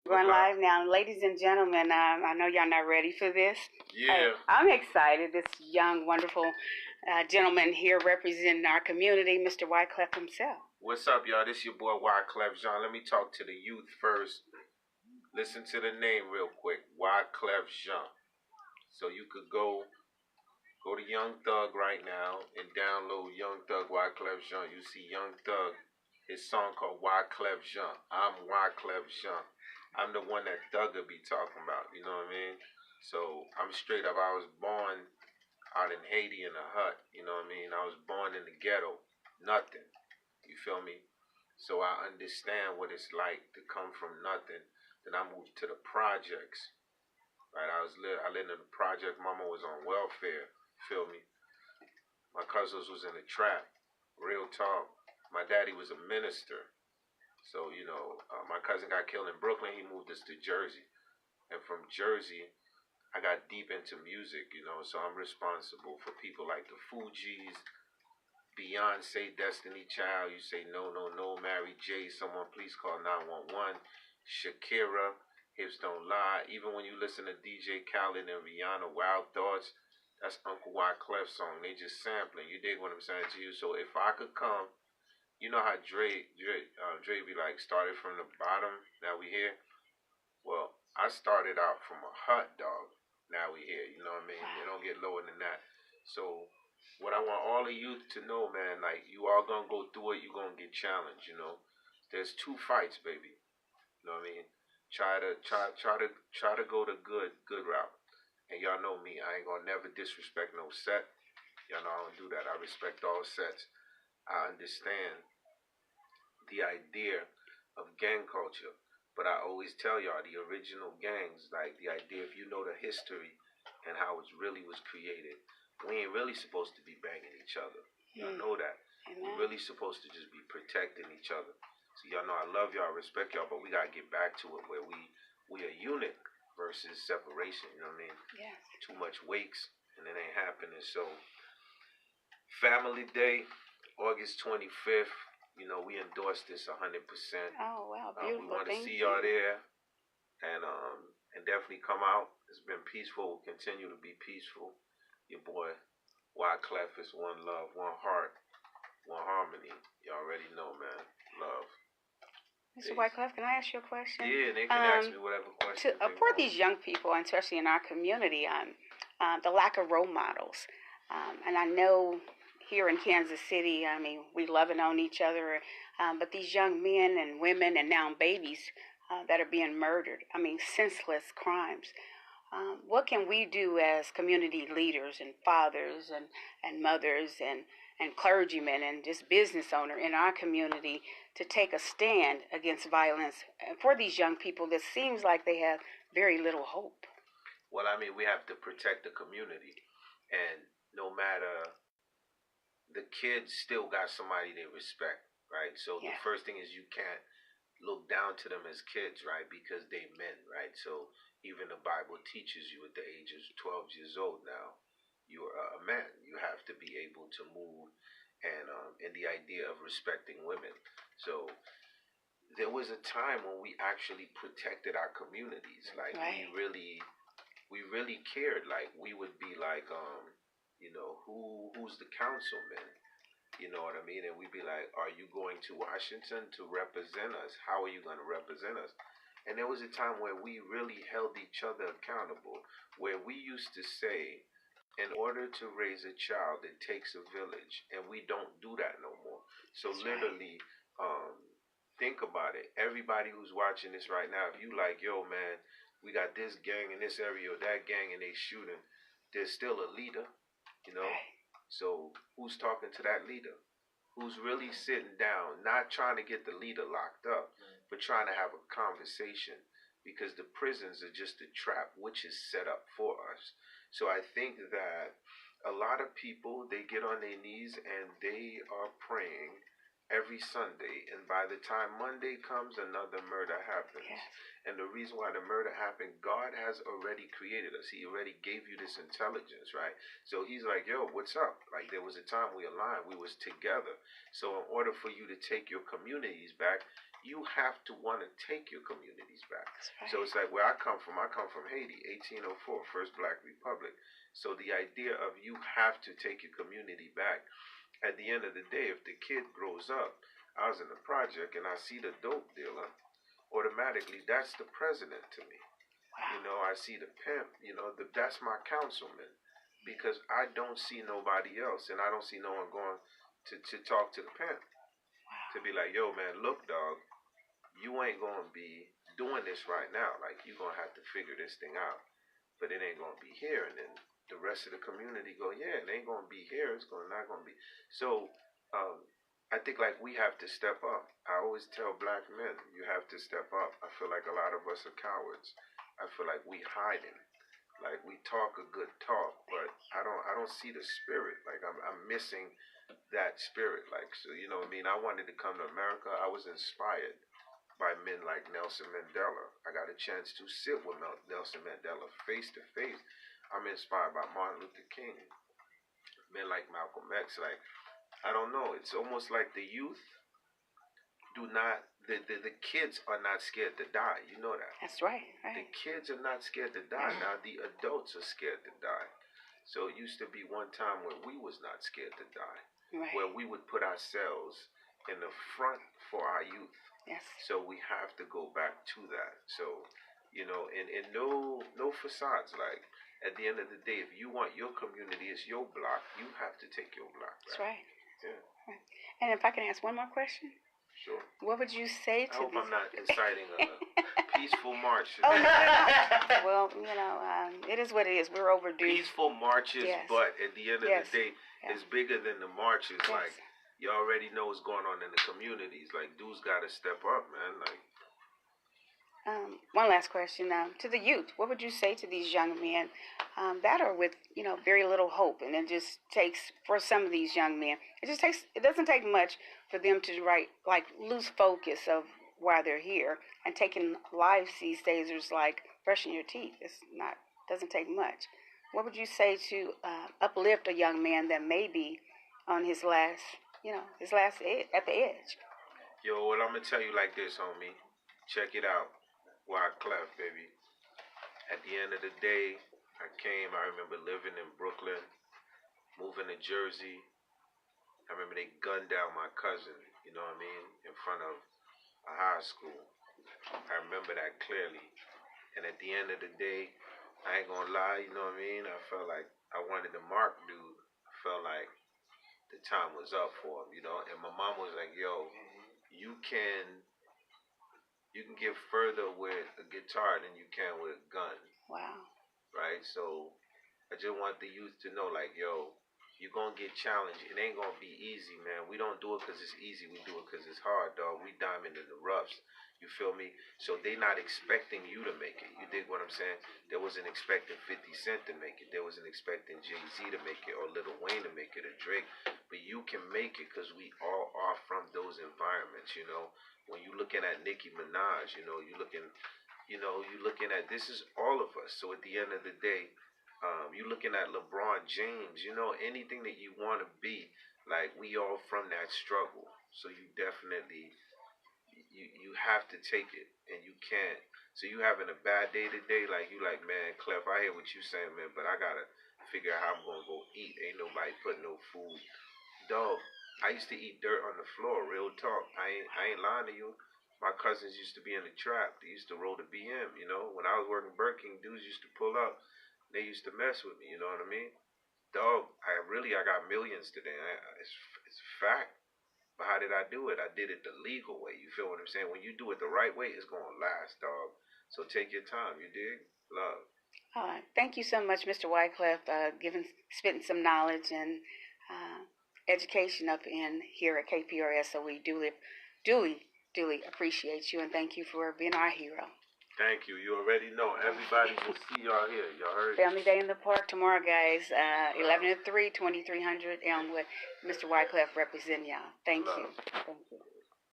Going live now. Ladies and gentlemen, I know y'all not ready for this. Yeah. I'm excited. This young, wonderful gentleman here representing our community, Mr. Wyclef himself. What's up, y'all? This your boy Wyclef Jean. Let me talk to the youth first. Listen to the name real quick. Wyclef Jean. So you could go to Young Thug right now and download Young Thug Wyclef Jean. You see Young Thug, his song called Wyclef Jean. I'm Wyclef Jean. I'm the one that Thugger be talking about, you know what I mean? So I'm straight up. I was born out in Haiti in a hut, you know what I mean? I was born in the ghetto, nothing, you feel me? So I understand what it's like to come from nothing. Then I moved to the projects, right? I lived in the project. Mama was on welfare, feel me? My cousins was in the trap, real talk. My daddy was a minister. So, my cousin got killed in Brooklyn. He moved us to Jersey. And from Jersey, I got deep into music, so I'm responsible for people like the Fugees, Beyonce, Destiny Child, You Say No, No, No, Mary J, Someone Please Call 911, Shakira, Hips Don't Lie. Even when you listen to DJ Khaled and Rihanna, Wild Thoughts, that's Uncle Wyclef's song. They just sampling. You dig what I'm saying to you? So if I could come, you know how Dre be like, started from the bottom, now we here? Well, I started out from a hut, dog. Now we here, you know what I mean? They don't get lower than that. So what I want all the youth to know, man, like, you all gonna go through it, you gonna get challenged, There's two fights, baby. You know what I mean? Try to go the good route. And y'all know me, I ain't gonna never disrespect no set. Y'all know I don't do that. I respect all sets. I understand the idea of gang culture, but I always tell y'all the original gangs, like the idea, if you know the history and how it really was created, we ain't really supposed to be banging each other. Y'all know that. We're really supposed to just be protecting each other. So y'all know I love y'all, respect y'all, but we gotta get back to it where we a unit versus separation. You know what I mean? Yes. Too much wakes and it ain't happening. So Family Day, August 25th. We endorse this 100%. Oh, wow, beautiful. We want to see y'all there, and definitely come out. It's been peaceful. Will continue to be peaceful. Your boy Wyclef is one love, one heart, one harmony. You already know, man. Love. Mr. Wyclef, can I ask you a question? Yeah, they can ask me whatever question. For these young people, and especially in our community, the lack of role models, and I know here in Kansas City, I mean, we loving on each other, but these young men and women and now babies that are being murdered, I mean, senseless crimes. What can we do as community leaders and fathers and mothers and clergymen and just business owners in our community to take a stand against violence for these young people that seems like they have very little hope? Well, I mean, we have to protect the community, and no matter, the kids still got somebody they respect, right? So The first thing is you can't look down to them as kids, right? Because they men, right? So even the Bible teaches you at the age of 12 years old now, you are a man. You have to be able to move and the idea of respecting women. So there was a time when we actually protected our communities. Like, right. we really cared. Like, we would be like, who's the councilman? You know what I mean? And we'd be like, are you going to Washington to represent us? How are you going to represent us? And there was a time where we really held each other accountable, where we used to say, in order to raise a child, it takes a village. And we don't do that no more. So That's literally, think about it. Everybody who's watching this right now, if you like, yo, man, we got this gang in this area or that gang and they shooting, there's still a leader, Right. So who's talking to that leader? Who's really sitting down, not trying to get the leader locked up, but trying to have a conversation, because the prisons are just a trap which is set up for us. So I think that a lot of people, they get on their knees and they are praying every Sunday, and by the time Monday comes, another murder happens. Yes. And the reason why the murder happened, God has already created us. He already gave you this intelligence, right? So he's like, yo, what's up? Like, there was a time we aligned, we was together. So in order for you to take your communities back, you have to want to take your communities back. Right. So it's like where I come from Haiti, 1804, first Black Republic. So the idea of you have to take your community back. At the end of the day, if the kid grows up, I was in the project and I see the dope dealer, automatically that's the president to me. Wow. You know, I see the pimp, you know, that's my councilman, because I don't see nobody else, and I don't see no one going to talk to the pimp. Wow. To be like, yo, man, look, dog, you ain't going to be doing this right now. Like, you're going to have to figure this thing out. But it ain't going to be here. And then the rest of the community go, yeah, it ain't going to be here. It's not going to be. So I think, like, we have to step up. I always tell Black men, you have to step up. I feel like a lot of us are cowards. I feel like we hiding. Like, we talk a good talk, but I don't see the spirit. Like, I'm missing that spirit. Like, so, you know what I mean? I wanted to come to America. I was inspired by men like Nelson Mandela. I got a chance to sit with Nelson Mandela face to face. I'm inspired by Martin Luther King. Men like Malcolm X. Like, I don't know. It's almost like the youth the kids are not scared to die. You know that. That's right. The kids are not scared to die. Now the adults are scared to die. So it used to be one time where we was not scared to die. Right. Where we would put ourselves in the front for our youth. Yes. So we have to go back to that. So, you know, and no facades. Like, at the end of the day, if you want your community, it's your block, you have to take your block back. That's right. Yeah. Right. And if I can ask one more question? Sure. What would you say to I hope I'm not inciting a peaceful march. Oh, no. Well, you know, it is what it is. We're overdue. Peaceful marches, yes. But at the end of the day, it's bigger than the marches. Yes. Like, you already know what's going on in the communities. Like, dudes got to step up, man. Like, one last question to the youth. What would you say to these young men that are with, you know, very little hope, and it just takes for some of these young men? It doesn't take much for them to lose focus of why they're here, and taking lives these days is like brushing your teeth. Doesn't take much. What would you say to uplift a young man that may be on his last at the edge? Yo, well, I'm gonna tell you like this, homie. Check it out. Wyclef, baby. At the end of the day, I remember living in Brooklyn, moving to Jersey. I remember they gunned down my cousin, you know what I mean, in front of a high school. I remember that clearly. And at the end of the day, I ain't gonna lie, you know what I mean? I felt like I wanted to mark dude. I felt like the time was up for him, you know? And my mom was like, yo, you can get further with a guitar than you can with a gun. Wow. Right? So I just want the youth to know, like, yo, you're going to get challenged. It ain't going to be easy, man. We don't do it because it's easy. We do it because it's hard, dog. We diamond in the roughs. You feel me? So they not expecting you to make it. You dig what I'm saying? They wasn't expecting 50 Cent to make it. They wasn't expecting Jay-Z to make it, or Lil Wayne to make it, or Drake. But you can make it because we all are from those environments, you know? When you looking at Nicki Minaj, you know, you looking at, this is all of us. So at the end of the day, you looking at LeBron James, you know, anything that you want to be, like, we all from that struggle. So you definitely, you have to take it, and you can't. So you having a bad day today, like, you like, man, Clef, I hear what you saying, man, but I got to figure out how I'm going to go eat. Ain't nobody putting no food. Dog, I used to eat dirt on the floor, real talk. I ain't lying to you. My cousins used to be in the trap. They used to roll the BM, you know. When I was working Burger King, dudes used to pull up. They used to mess with me, you know what I mean? Dog, I got millions today. It's a fact. But how did I do it? I did it the legal way. You feel what I'm saying? When you do it the right way, it's going to last, dog. So take your time, you dig? Love. Thank you so much, Mr. Wyclef, spitting some knowledge and education up in here at KPRS. So we duly appreciate you, and thank you for being our hero. Thank you. You already know. Everybody will see y'all here. Y'all heard? Family Day in the Park tomorrow, guys. 11 to 3, 2300 Elmwood. Mr. Wyclef representing y'all. Thank you. Thank you.